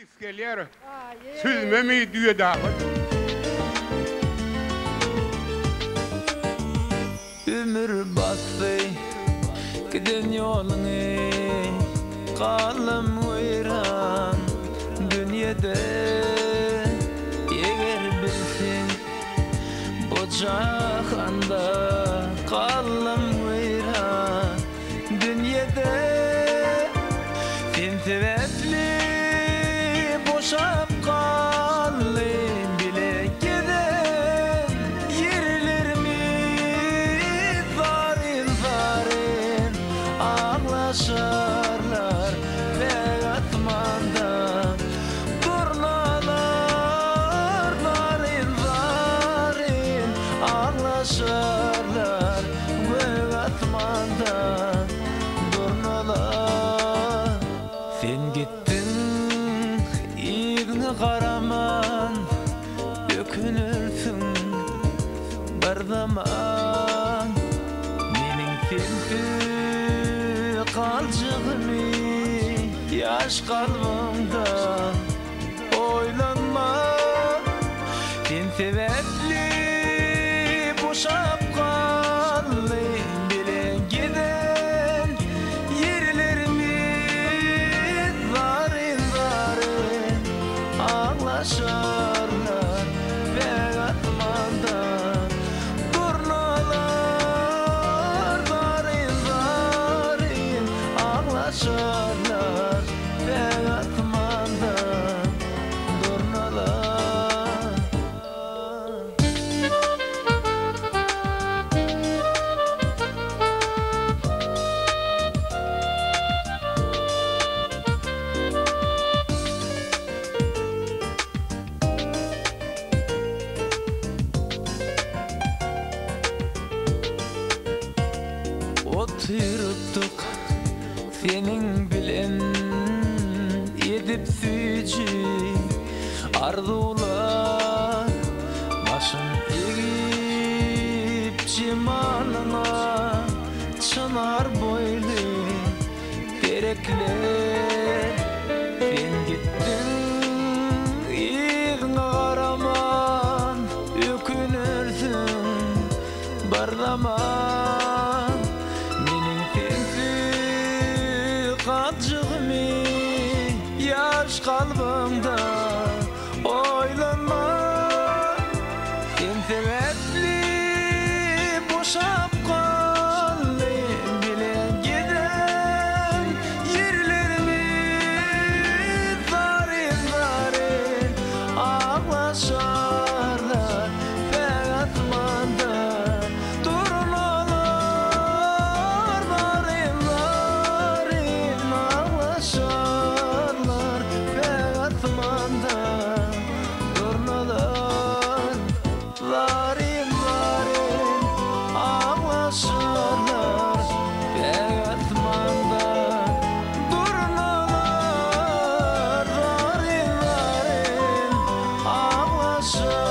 iskeler. Süzmemi düye dağı. Ömür bastı giden yolunu kalım uyran dünyada eğer bilsin bu cahanda kalım uyran dünyada sen sebepli boşap kalım bile giden yerlerimiz varin varin ağlaşarlar ve atmanda turnalar varin varin ağlaşarlar ve atmanda turnalar sen gittin İğne karaman dökünürsün bir zaman mening sensiz kalcığımı yaş kalbimda oylanma sen sebepli boşap kaldım bilen giden yerlerimiz varin varin ağlaşarlar ve atmanda turnalar varin varin ağlaşarlar ve atmanda turnalar. Oturttuk senin bilen edip süyücü arzular başın egip cimanına çınar boylu terekler sen gittin iğne karaman ökünürsün bir zaman kalcığımı yaş kalbimda oylanma sen sebepli boşap kaldım bilen giden yerlerimiz varin varin ağlaşarlar ve atmanda turnalar varin varin ağlaşarlar ve atmanda turnalar varin varin ağlaşarlar ve atmanda turnalar varin varin ağlaşarlar